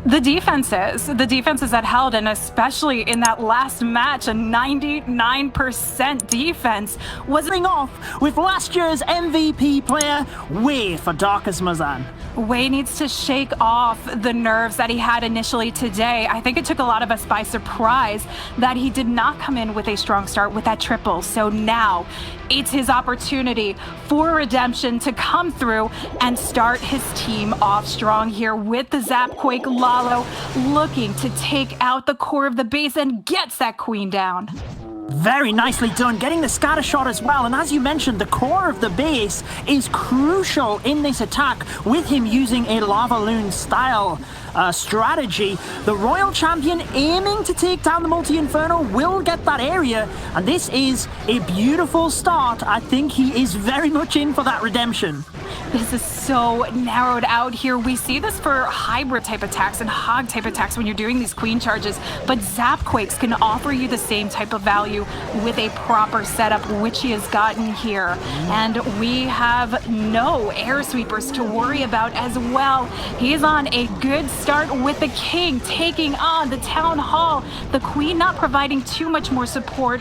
The defenses that held, and especially in that last match, a 99% defense was off with last year's MVP player, Wei for Darkest Mazan. Wei needs to shake off the nerves that he had initially today. I think it took a lot of us by surprise that he did not come in with a strong start with that triple. So now it's his opportunity for redemption to come through and start his team off strong here with the Zapquake Lalo, looking to take out the core of the base and gets that queen down. Very nicely done, getting the scatter shot as well. And as you mentioned, the core of the base is crucial in this attack with him using a Lava Loon style strategy. The Royal Champion aiming to take down the Multi-Inferno will get that area, and this is a beautiful start. I think he is very much in for that redemption. This is so narrowed out here. We see this for hybrid type attacks and hog type attacks when you're doing these queen charges, but Zapquakes can offer you the same type of value with a proper setup, which he has gotten here. And we have no air sweepers to worry about as well. He is on a good start with the king taking on the town hall. The queen not providing too much more support.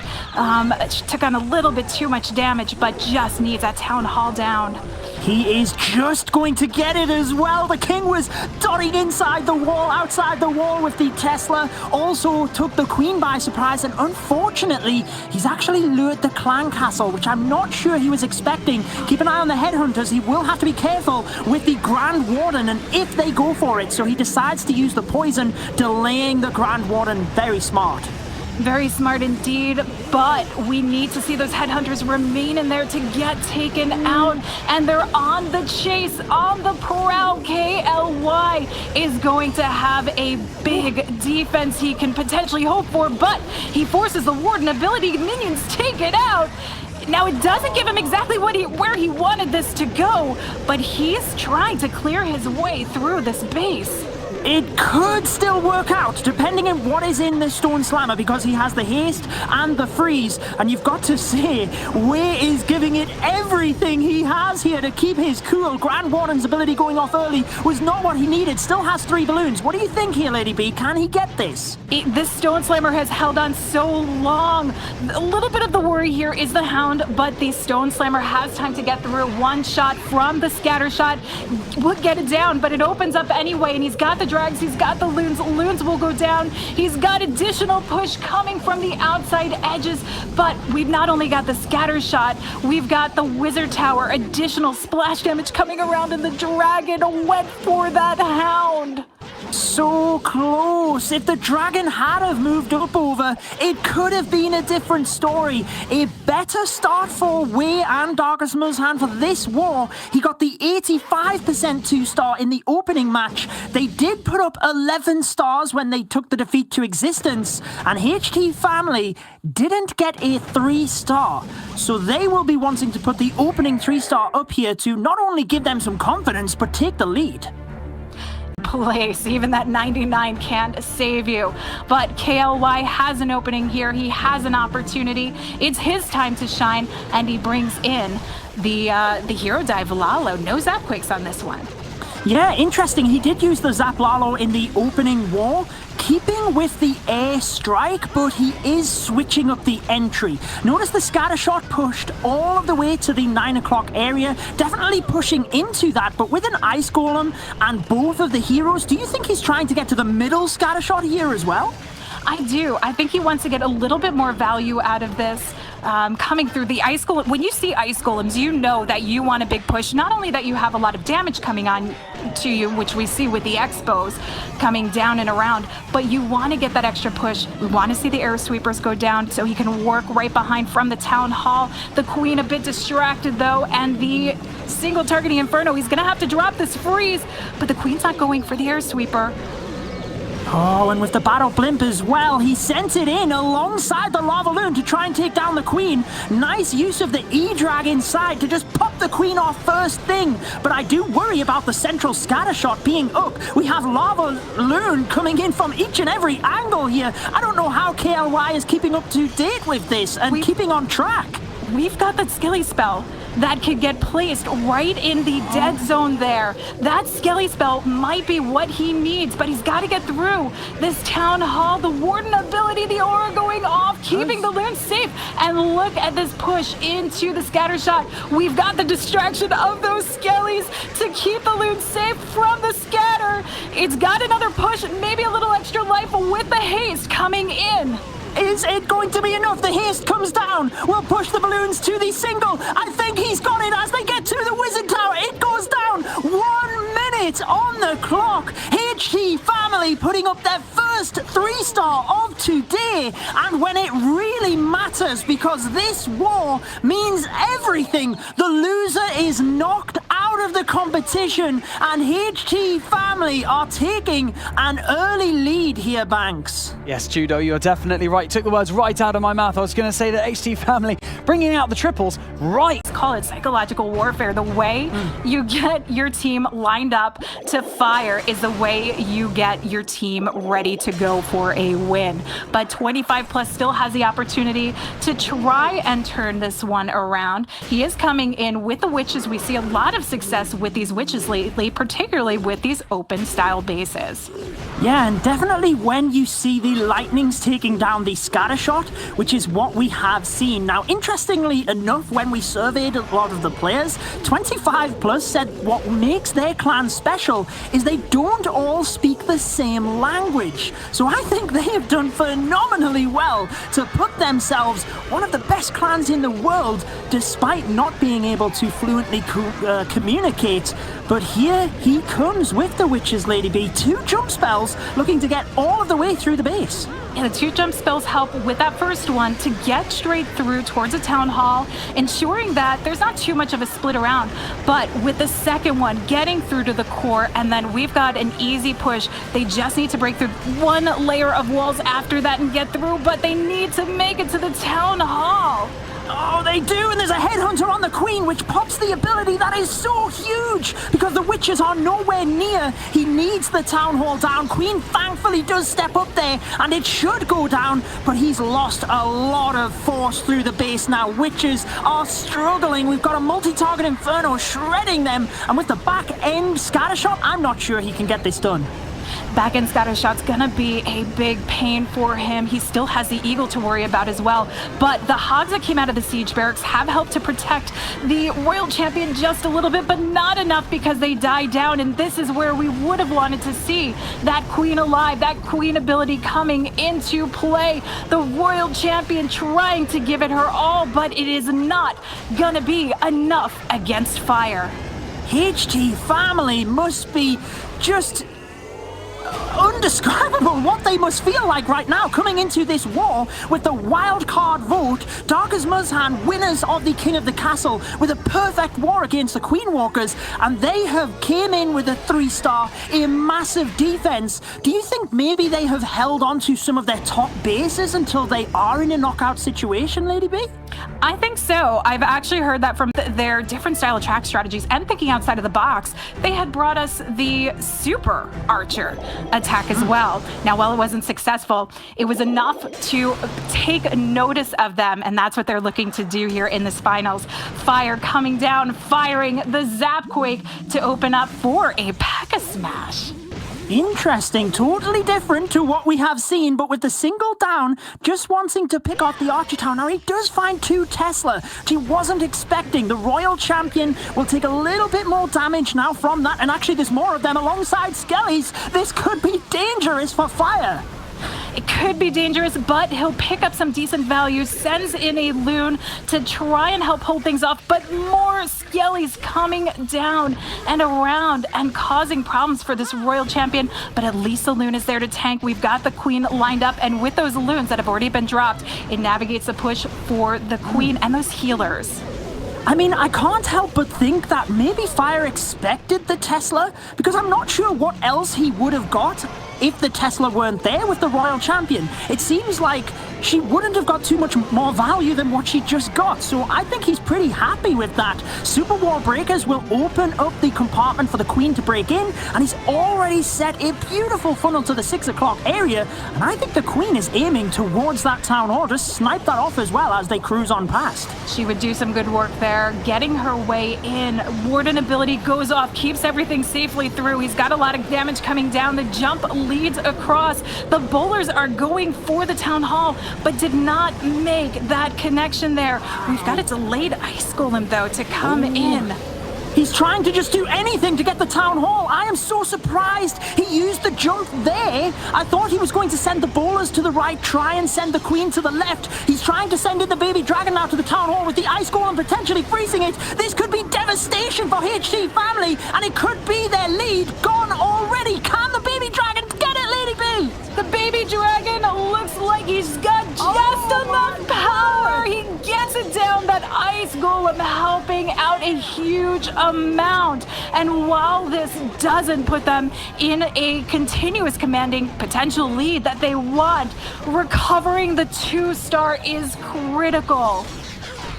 She took on a little bit too much damage, but just needs that town hall down. He is just going to get it as well. The king was dotting inside the wall, outside the wall with the Tesla. Also took the queen by surprise, and unfortunately, he's actually lured the clan castle, which I'm not sure he was expecting. Keep an eye on the headhunters. He will have to be careful with the Grand Warden, and if they go for it. So he decides to use the poison, delaying the Grand Warden. Very smart. Very smart indeed, but we need to see those headhunters remain in there to get taken out, and they're on the chase, on the prowl. KLY is going to have a big defense he can potentially hope for, but he forces the Warden ability. Minions take it out. Now, it doesn't give him exactly where he wanted this to go, but he's trying to clear his way through this base. It could still work out, depending on what is in the Stone Slammer, because he has the haste and the freeze, and you've got to say, Wei is giving it everything he has here to keep his cool. Grand Warden's ability going off early was not what he needed, still has 3 balloons. What do you think here, Lady B? Can he get this? This Stone Slammer has held on so long. A little bit of the worry here is the Hound, but the Stone Slammer has time to get through. One shot from the scatter shot would get it down, but it opens up anyway, and he's got the drags, he's got the loons. Loons will go down. He's got additional push coming from the outside edges, but we've not only got the scatter shot, we've got the wizard tower, additional splash damage coming around, and the dragon went for that Hound. So close. If the dragon had have moved up over, it could have been a different story. A better start for Wei and Darkest MUZHAN for this war. He got the 85% 2-star in the opening match. They did put up 11 stars when they took the defeat to existence, and HT Family didn't get a 3-star. So they will be wanting to put the opening 3-star up here to not only give them some confidence, but take the lead. Place. Even that 99 can't save you. But KLY has an opening here. He has an opportunity. It's his time to shine, and he brings in the Hero Dive Lalo. No Zapquakes on this one. Yeah, interesting. He did use the Zap Lalo in the opening war, keeping with the air strike, but he is switching up the entry. Notice the scatter shot pushed all of the way to the 9 o'clock area, definitely pushing into that, but with an ice golem and both of the heroes, do you think he's trying to get to the middle scatter shot here as well? I do. I think he wants to get a little bit more value out of this. Coming through the ice golem. When you see ice golems, you know that you want a big push. Not only that you have a lot of damage coming on to you, which we see with the expos coming down and around, but you want to get that extra push. We want to see the air sweepers go down so he can work right behind from the town hall. The queen a bit distracted though, and the single targeting inferno. He's going to have to drop this freeze, but the queen's not going for the air sweeper. Oh, and with the battle blimp as well, he sent it in alongside the lava loon to try and take down the queen. Nice use of the E-drag inside to just pop the queen off first thing. But I do worry about the central scatter shot being up. We have lava loon coming in from each and every angle here. I don't know how KLY is keeping up to date with this and keeping on track. We've got that skilly spell. that could get placed right in the dead zone there. That Skelly spell might be what he needs, but he's got to get through this Town Hall. The Warden ability, the aura going off, keeping the loons safe. And look at this push into the scatter shot. We've got the distraction of those Skellies to keep the loons safe from the scatter. It's got another push, maybe a little extra life with the haste coming in. Is it going to be enough? The haste comes down. We'll push the balloons to the single. I think he's got it as they get to the Wizard Tower. It goes down. 1 minute on the clock. HT family putting up their first 3-star of today. And when it really matters, because this war means everything, the loser is knocked out of the competition. And HT family are taking an early lead here, Banks. Yes, Judo, you're definitely right. Took the words right out of my mouth. I was going to say that HT family bringing out the triples right. Call it psychological warfare. The way you get your team lined up to fire is the way you get your team ready to go for a win. But 25 Plus still has the opportunity to try and turn this one around. He is coming in with the witches. We see a lot of success with these witches lately, particularly with these open style bases. Yeah, and definitely when you see the lightnings taking down the scatter shot, which is what we have seen. Now, interestingly enough, when we surveyed a lot of the players, 25 Plus said what makes their clan special is they don't all speak the same language. So I think they have done phenomenally well to put themselves one of the best clans in the world, despite not being able to fluently communicate. But here he comes with the Witch's Lady B. 2 jump spells, looking to get all of the way through the base. Yeah, the 2 jump spells help with that first one to get straight through towards a Town Hall, ensuring that there's not too much of a split around. But with the second one, getting through to the core, and then we've got an easy push. They just need to break through one layer of walls after that and get through, but they need to make it to the Town Hall. Oh, they do, and there's a headhunter on the Queen, which pops the ability that is so huge because the witches are nowhere near. He needs the Town Hall down. Queen thankfully does step up there, and it should go down, but he's lost a lot of force through the base now. Witches are struggling. We've got a multi-target Inferno shredding them, and with the back end scatter shot, I'm not sure he can get this done. Back end scatter shot's gonna be a big pain for him. He still has the Eagle to worry about as well. But the hogs that came out of the siege barracks have helped to protect the Royal Champion just a little bit, but not enough because they died down. And this is where we would have wanted to see that Queen alive, that Queen ability coming into play. The Royal Champion trying to give it her all, but it is not gonna be enough against fire. HT family must be just undescribable what they must feel like right now coming into this war with the wild card vote. Dark as Muzhan, winners of the King of the Castle, with a perfect war against the Queen Walkers, and they have came in with a 3-star, a massive defense. Do you think maybe they have held on to some of their top bases until they are in a knockout situation, Lady B? I think so. I've actually heard that from their different style attack strategies and thinking outside of the box. They had brought us the Super Archer attack as well. Now, while it wasn't successful, it was enough to take notice of them, and that's what they're looking to do here in this finals. Fire coming down, firing the Zapquake to open up for a P.E.K.K.A. smash. Interesting, totally different to what we have seen, but with the single down, just wanting to pick off the Archer Tower. Now, he does find 2 Tesla, which he wasn't expecting. The Royal Champion will take a little bit more damage now from that, and actually there's more of them alongside Skellies. This could be dangerous for Fire. It could be dangerous, but he'll pick up some decent value, sends in a loon to try and help hold things off, but more Skellies coming down and around and causing problems for this Royal Champion, but at least the loon is there to tank. We've got the Queen lined up, and with those loons that have already been dropped, it navigates the push for the Queen and those healers. I mean, I can't help but think that maybe Fire expected the Tesla, because I'm not sure what else he would have got. if the Tesla weren't there with the Royal Champion, it seems like she wouldn't have got too much more value than what she just got. So I think he's pretty happy with that. Super Wall Breakers will open up the compartment for the Queen to break in, and he's already set a beautiful funnel to the 6 o'clock area, and I think the Queen is aiming towards that Town Hall. Just snipe that off as well as they cruise on past. She would do some good work there, getting her way in. Warden ability goes off, keeps everything safely through. He's got a lot of damage coming down. The jump leads across. The bowlers are going for the Town Hall, but did not make that connection there. We've got a delayed Ice Golem, though, to come in. He's trying to just do anything to get the Town Hall. I am so surprised he used the jump there. I thought he was going to send the bowlers to the right, try and send the Queen to the left. He's trying to send in the Baby Dragon now to the Town Hall with the Ice Golem potentially freezing it. This could be devastation for HT family, and it could be their lead gone already. Can the Baby Dragon get it, Lady B? The Baby Dragon looks like he's got just enough power. He gets it down. That Ice Golem helping out a huge amount. And while this doesn't put them in a continuous commanding potential lead that they want, recovering the 2-star is critical.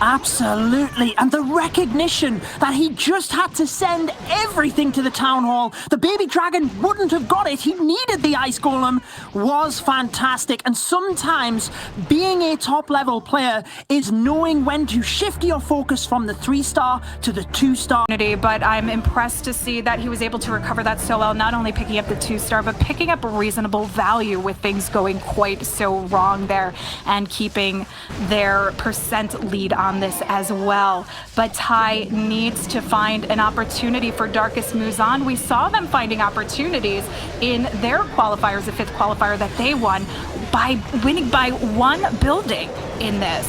Absolutely, and the recognition that he just had to send everything to the Town Hall. The Baby Dragon wouldn't have got it. He needed the Ice Golem was fantastic, and sometimes being a top-level player is knowing when to shift your focus from the 3-star to the 2-star. But I'm impressed to see that he was able to recover that so well, not only picking up the 2-star, but picking up reasonable value with things going quite so wrong there and keeping their percent lead on this as well. But Ty needs to find an opportunity for Darkest MUZHAN. We saw them finding opportunities in their qualifiers, the 5th qualifier that they won, by winning by 1 building in this.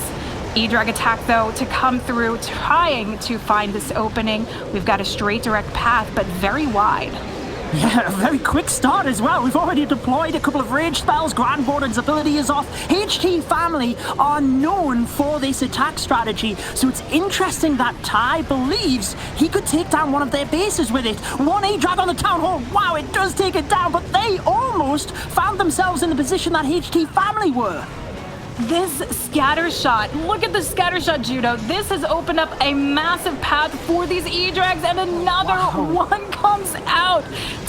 E-Drag attack, though, to come through, trying to find this opening. We've got a straight direct path, but very wide. Yeah, a very quick start as well. We've already deployed a couple of rage spells. Grand Warden's ability is off. HT family are known for this attack strategy, so it's interesting that Ty believes he could take down one of their bases with it. 1 E-Drag on the Town Hall. Wow, it does take it down, but they almost found themselves in the position that HT family were. This scatter shot, look at the scatter shot, Judo. This has opened up a massive path for these E-Drags, and another one comes out.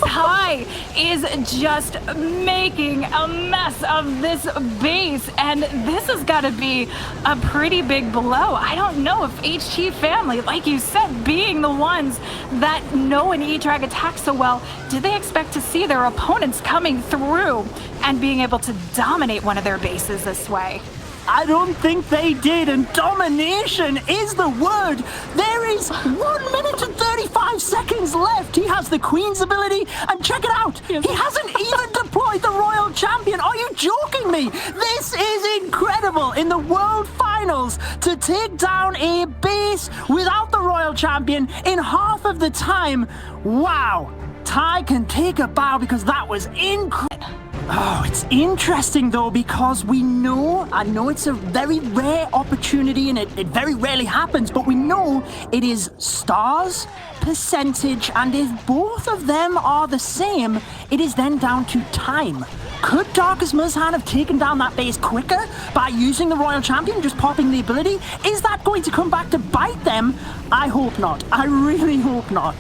Ty is just making a mess of this base, and this has got to be a pretty big blow. I don't know if HT family, like you said, being the ones that know an E-Drag attack so well, did they expect to see their opponents coming through and being able to dominate one of their bases this way? I don't think they did, and domination is the word. There is 1 minute and 35 seconds left. He has the Queen's ability, and check it out. He hasn't even deployed the Royal Champion. Are you joking me? This is incredible. In the World Finals, to take down a base without the Royal Champion in half of the time. Wow. Ty can take a bow because that was incredible. Oh, it's interesting though, because I know it's a very rare opportunity and it very rarely happens, but we know it is stars, percentage, and if both of them are the same, it is then down to time. Could Darkest MUZHAN have taken down that base quicker by using the Royal Champion, just popping the ability? Is that going to come back to bite them? I hope not. I really hope not.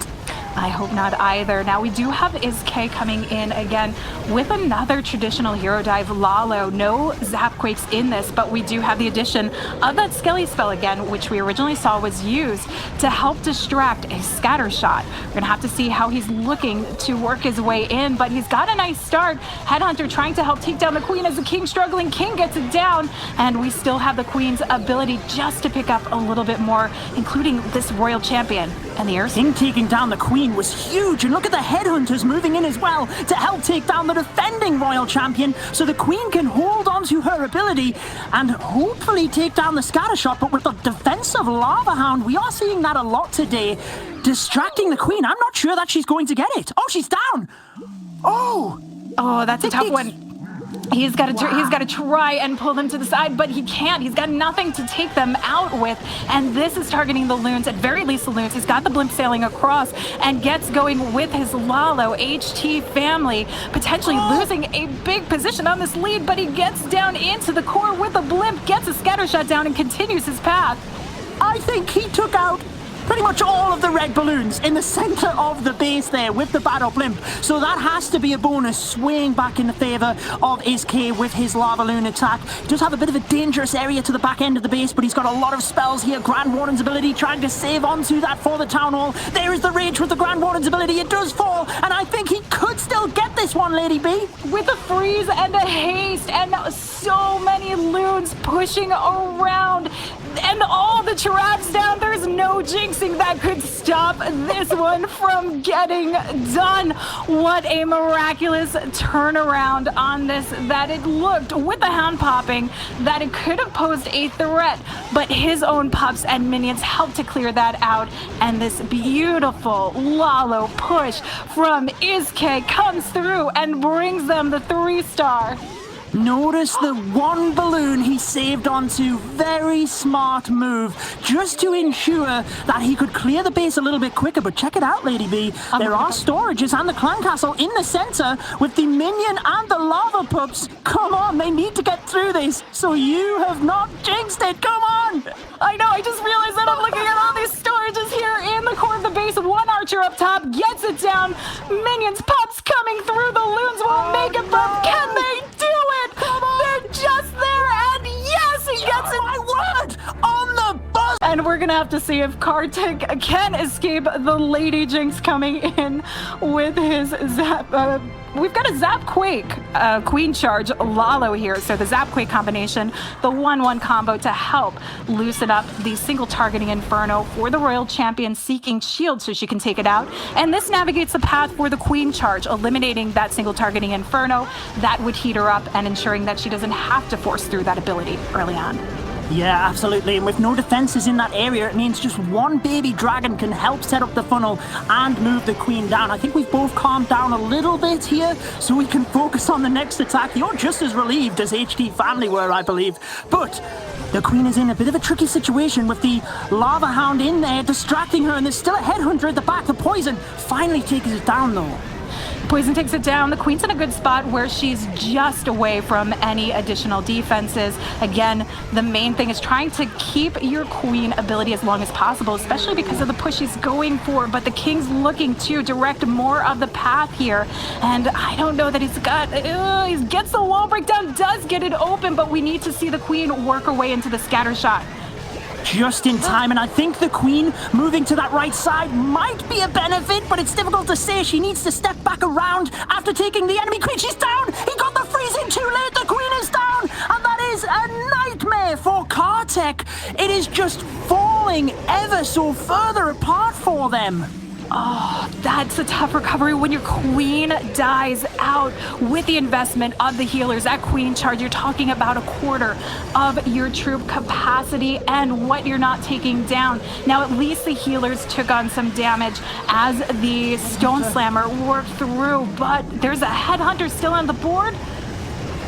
I hope not either. Now we do have IzK coming in again with another traditional hero dive, Lalo. No Zapquakes in this, but we do have the addition of that Skelly spell again, which we originally saw was used to help distract a scatter shot. We're gonna have to see how he's looking to work his way in, but he's got a nice start. Headhunter trying to help take down the Queen as the King struggling. King gets it down, and we still have the Queen's ability just to pick up a little bit more, including this Royal Champion and the Earth. King taking down the Queen was huge, and look at the Headhunters moving in as well to help take down the defending Royal Champion, so the Queen can hold on to her ability and hopefully take down the Scattershot. But with the defensive Lava Hound, we are seeing that a lot today, distracting the Queen. I'm not sure that she's going to get it. Oh, she's down. Oh, that's a tough one. He's got to try and pull them to the side, but he can't. He's got nothing to take them out with, and this is targeting the loons, at very least the loons. He's got the blimp sailing across and gets going with his Lalo. HT family potentially losing a big position on this lead, but he gets down into the core with the blimp, gets a scatter shot down, and continues his path. I think he took out pretty much all of the red balloons in the center of the base there with the battle blimp. So that has to be a bonus, swaying back in the favor of SK with his lava loon attack. He does have a bit of a dangerous area to the back end of the base, but he's got a lot of spells here. Grand Warden's ability trying to save onto that for the Town Hall. There is the rage with the Grand Warden's ability. It does fall, and I think he could still get this one, Lady B. With a freeze and a haste and so many loons pushing around and all the traps down, there's no jinxing that could stop this one from getting done. What a miraculous turnaround on this, that it looked, with the hound popping, that it could have posed a threat, but his own pups and minions helped to clear that out, and this beautiful Lalo push from Iske comes through and brings them the 3-star. Notice the one balloon he saved onto. Very smart move, just to ensure that he could clear the base a little bit quicker. But check it out, Lady B. There are storages and the clan castle in the center with the minion and the lava pups. Come on, they need to get through this. So you have not jinxed it. Come on. I know, I just realized that I'm looking at all these storages here in the core of the base. One archer up top gets it down. Minions, pups coming through. The loons won't make it, but can they do it? Come on. They're just there, and yes, he gets it. My word, on the buzz. And we're gonna have to see if Kartik can escape the Lady Jinx coming in with his zap. We've got a Zap Quake Queen Charge Lalo here. So the Zap Quake combination, the 1-1 combo to help loosen up the single targeting Inferno for the Royal Champion seeking shield so she can take it out. And this navigates the path for the Queen Charge, eliminating that single targeting Inferno. That would heat her up and ensuring that she doesn't have to force through that ability early on. Yeah, absolutely. And with no defenses in that area, it means just one baby dragon can help set up the funnel and move the queen down. I think we've both calmed down a little bit here, so we can focus on the next attack. You're just as relieved as HT family were, I believe. But the queen is in a bit of a tricky situation with the lava hound in there, distracting her, and there's still a headhunter at the back. The poison finally takes it down, though. Poison takes it down. The queen's in a good spot where she's just away from any additional defenses. Again, the main thing is trying to keep your queen ability as long as possible, especially because of the push he's going for. But the king's looking to direct more of the path here. And I don't know that he's got... he gets the wall breakdown, does get it open, but we need to see the queen work her way into the scatter shot. Just in time, and I think the queen moving to that right side might be a benefit, but it's difficult to say. She needs to step back around after taking the enemy queen. She's down! He got the freezing too late! The queen is down! And that is a nightmare for Kartek. It is just falling ever so further apart for them. Oh, that's a tough recovery when your queen dies out with the investment of the healers. That queen charge, you're talking about a quarter of your troop capacity and what you're not taking down. Now, at least the healers took on some damage as the Stone Slammer worked through, but there's a headhunter still on the board.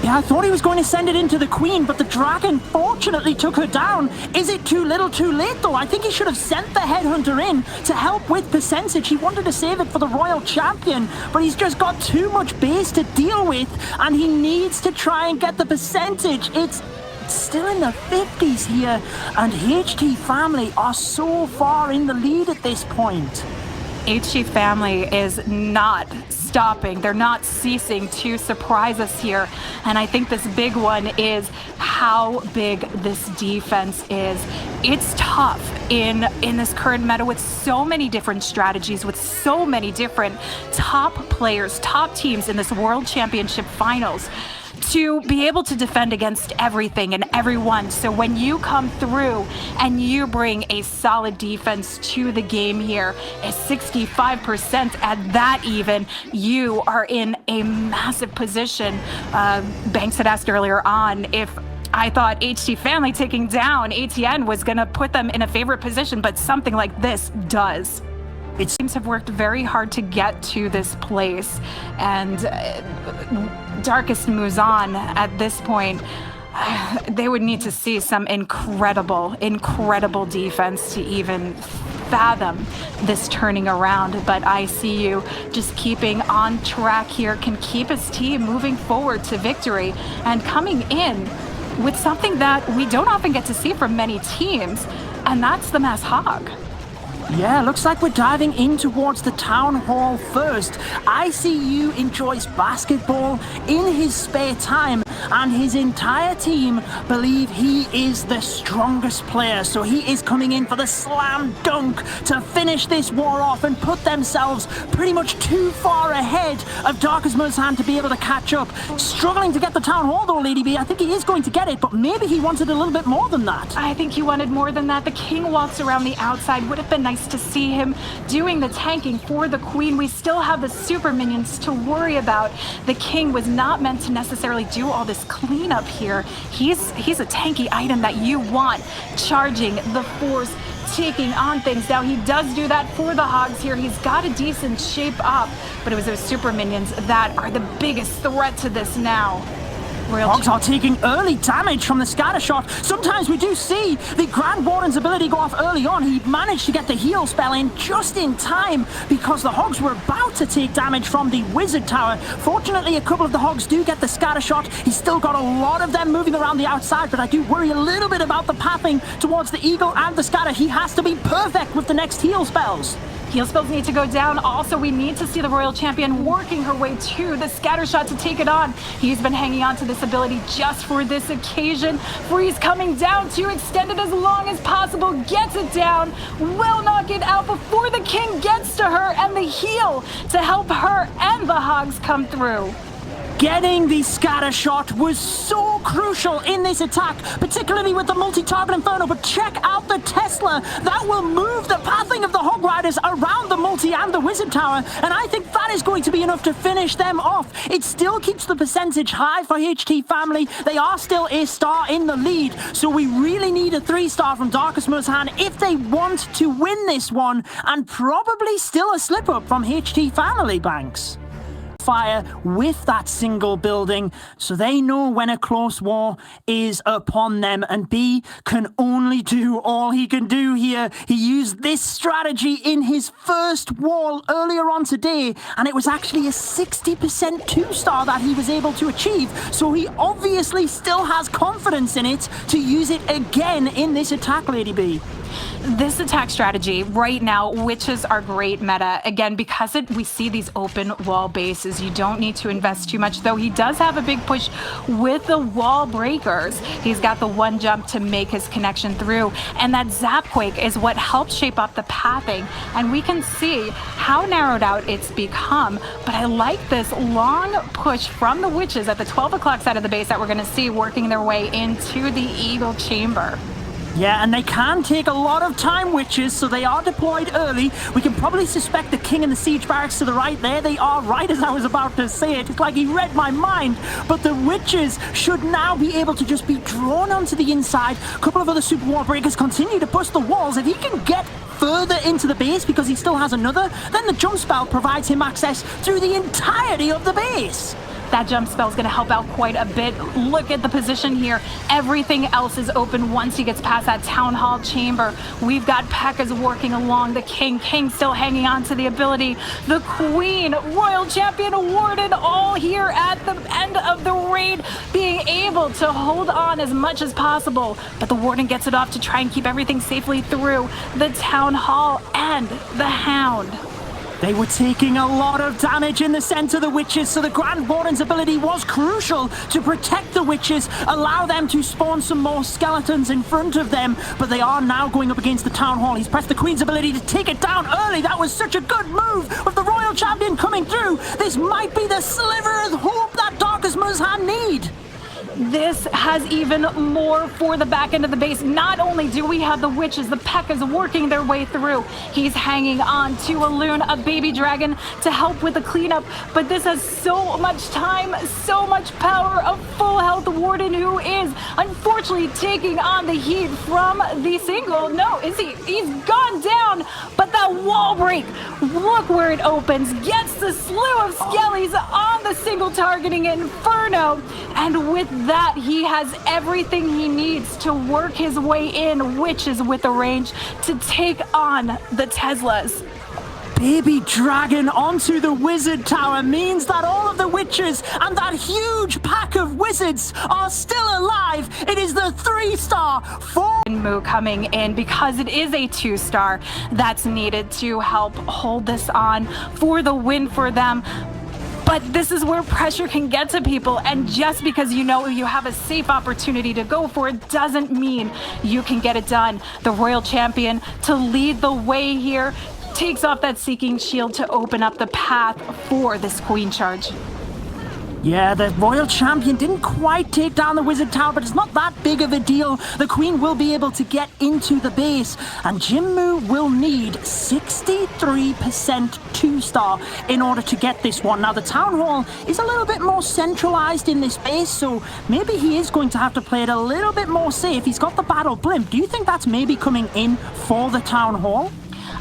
Yeah, I thought he was going to send it into the queen, but the dragon fortunately took her down. Is it too little too late, though? I think he should have sent the headhunter in to help with percentage. He wanted to save it for the Royal Champion, but he's just got too much base to deal with, and he needs to try and get the percentage. It's still in the 50s here, and HT family are so far in the lead at this point. HT family is not stopping. They're not ceasing to surprise us here. And I think this big one is how big this defense is. It's tough in this current meta with so many different strategies, with so many different top players, top teams in this World Championship Finals, to be able to defend against everything and everyone. So when you come through and you bring a solid defense to the game here, a 65% at that even, you are in a massive position. Banks had asked earlier on if I thought HT family taking down ATN was going to put them in a favorite position, but something like this does. Teams have worked very hard to get to this place, and Darkest MUZHAN at this point, they would need to see some incredible defense to even fathom this turning around. But ICU just keeping on track here, can keep his team moving forward to victory and coming in with something that we don't often get to see from many teams, and that's the Mass Hog. Yeah, looks like we're diving in towards the town hall first. ICU enjoys basketball in his spare time, and his entire team believe he is the strongest player. So he is coming in for the slam dunk to finish this war off and put themselves pretty much too far ahead of Darkest MUZHAN to be able to catch up. Struggling to get the town hall though, Lady B. I think he is going to get it, but maybe he wanted a little bit more than that. I think he wanted more than that. The king walks around the outside. Would have been nice to see him doing the tanking for the queen. We still have the super minions to worry about. The king was not meant to necessarily do all this cleanup here. He's a tanky item that you want, charging the force, taking on things. Now he does do that for the hogs here. He's got a decent shape up, but it was those super minions that are the biggest threat to this now. Hogs are taking early damage from the scatter shot. Sometimes we do see the Grand Warden's ability go off early on. He managed to get the heal spell in just in time because the Hogs were about to take damage from the Wizard Tower. Fortunately, a couple of the Hogs do get the scatter shot. He's still got a lot of them moving around the outside, but I do worry a little bit about the pathing towards the Eagle and the scatter. He has to be perfect with the next heal spells. Heal spells need to go down. Also, we need to see the Royal Champion working her way to the scatter shot to take it on. He's been hanging on to this ability just for this occasion. Freeze coming down to extend it as long as possible. Gets it down. Will knock it out before the king gets to her, and the heal to help her and the hogs come through. Getting the scatter shot was so crucial in this attack, particularly with the multi-target Inferno, but check out the Tesla. That will move the pathing of the Hog Riders around the multi and the Wizard Tower, and I think that is going to be enough to finish them off. It still keeps the percentage high for HT Family. They are still a star in the lead, so we really need a 3-star from Darkest MUZHAN if they want to win this one, and probably still a slip-up from HT Family, Banks. Fire with that single building, so they know when a close war is upon them, and B can only do all he can do here. He used this strategy in his first wall earlier on today, and it was actually a 60% 2-star that he was able to achieve, so he obviously still has confidence in it to use it again in this attack, Lady B. This attack strategy right now, witches are great meta. Again, because we see these open wall bases, you don't need to invest too much, though he does have a big push with the wall breakers. He's got the 1 jump to make his connection through, and that Zapquake is what helps shape up the pathing, and we can see how narrowed out it's become. But I like this long push from the witches at the 12 o'clock side of the base that we're going to see working their way into the Eagle Chamber. Yeah, and they can take a lot of time, witches, so they are deployed early. We can probably suspect the king and the siege barracks to the right. There they are, right as I was about to say it. It's like he read my mind. But the witches should now be able to just be drawn onto the inside. A couple of other super wall breakers continue to bust the walls. If he can get further into the base because he still has another, then the jump spell provides him access through the entirety of the base. That jump spell is going to help out quite a bit. Look at the position here. Everything else is open once he gets past that town hall chamber. We've got P.E.K.K.A.s working along. The king still hanging on to the ability. The queen, royal champion awarded, all here at the end of the raid, being able to hold on as much as possible. But the warden gets it off to try and keep everything safely through the town hall and the hound. They were taking a lot of damage in the center, the witches, so the Grand Warden's ability was crucial to protect the witches, allow them to spawn some more skeletons in front of them, but they are now going up against the town hall. He's pressed the queen's ability to take it down early. That was such a good move with the royal champion coming through. This might be the sliver of hope that Darkest MUZHAN need. This has even more for the back end of the base. Not only do we have the witches, the P.E.K.K.A.s working their way through. He's hanging on to a loon, a baby dragon, to help with the cleanup. But this has so much time, so much power. A full health warden who is unfortunately taking on the heat from the single. No, is he? He's gone down. But that wall break. Look where it opens. Gets the slew of skellies on the single targeting Inferno. And with that, he has everything he needs to work his way in, witches with the range, to take on the Teslas. Baby Dragon onto the Wizard Tower means that all of the witches and that huge pack of wizards are still alive. It is the 3-star for Mu coming in because it is a 2-star that's needed to help hold this on for the win for them. But this is where pressure can get to people, and just because you know you have a safe opportunity to go for it doesn't mean you can get it done. The Royal Champion to lead the way here takes off that Seeking Shield to open up the path for this Queen charge. Yeah, the Royal Champion didn't quite take down the Wizard Tower, but it's not that big of a deal. The Queen will be able to get into the base, and Jinmu will need 63% 2-star in order to get this one. Now, the Town Hall is a little bit more centralized in this base, so maybe he is going to have to play it a little bit more safe. He's got the Battle Blimp. Do you think that's maybe coming in for the Town Hall?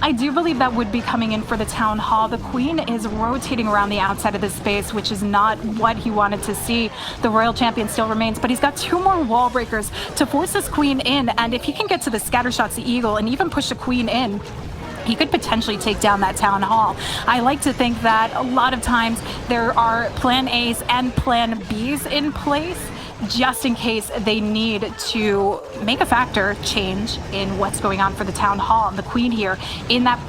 I do believe that would be coming in for the Town Hall. The Queen is rotating around the outside of the space, which is not what he wanted to see. The Royal Champion still remains, but he's got 2 more wall breakers to force this Queen in, and if he can get to the Scattershots, the Eagle, and even push the Queen in, he could potentially take down that Town Hall. I like to think that a lot of times there are Plan A's and Plan B's in place, just in case they need to make a factor change in what's going on for the Town Hall. And the Queen here in that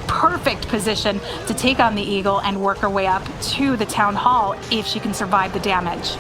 perfect position to take on the Eagle and work her way up to the Town Hall if she can survive the damage.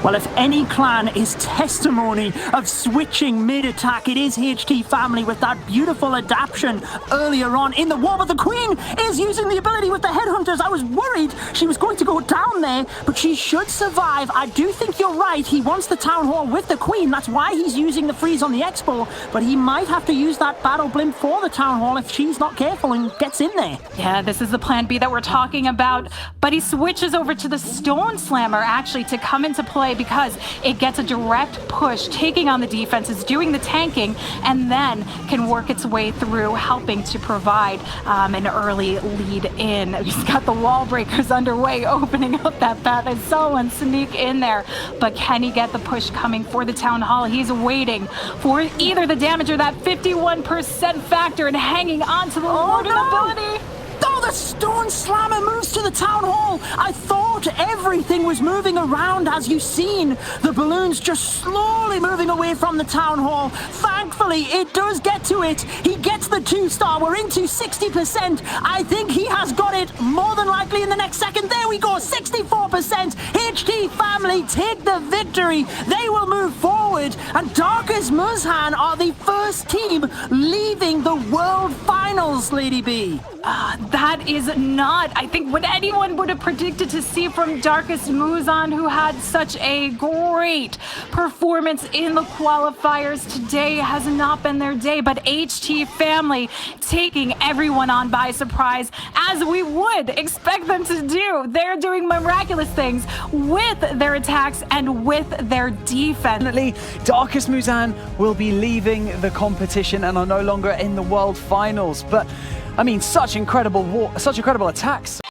Well, if any clan is testimony of switching mid-attack, it is HT Family with that beautiful adaptation earlier on in the war. But the Queen is using the ability with the Headhunters. I was worried she was going to go down there, but she should survive. I do think you're right. He wants the Town Hall with the Queen. That's why he's using the freeze on the Expo, but he might have to use that Battle Blimp for the Town Hall if she's not careful and gets in there. Yeah, this is the Plan B that we're talking about, but he switches over to the Stone Slammer actually to come into play, because it gets a direct push, taking on the defenses, doing the tanking, and then can work its way through, helping to provide an early lead in. He's got the wall breakers underway, opening up that path. I saw one sneak in there, but can he get the push coming for the Town Hall? He's waiting for either the damage or that 51% factor and hanging on to the Lord ability. Oh, the Stone Slammer moves to the Town Hall. I thought everything was moving around, as you've seen. The balloons just slowly moving away from the Town Hall. Thankfully, it does get to it. He gets the 2-star. We're into 60%. I think he has got it more than likely in the next second. There we go, 64%. HT Family take the victory. They will move forward. And Darkest Muzhan are the first team leaving the World Finals, Lady B. That is not, I think, what anyone would have predicted to see from Darkest Muzhan, who had such a great performance in the qualifiers. Today has not been their day, but HT Family taking everyone on by surprise, as we would expect them to do. They're doing miraculous things with their attacks and with their defense. Definitely, Darkest Muzhan will be leaving the competition and are no longer in the World Finals. But I mean, such incredible attacks.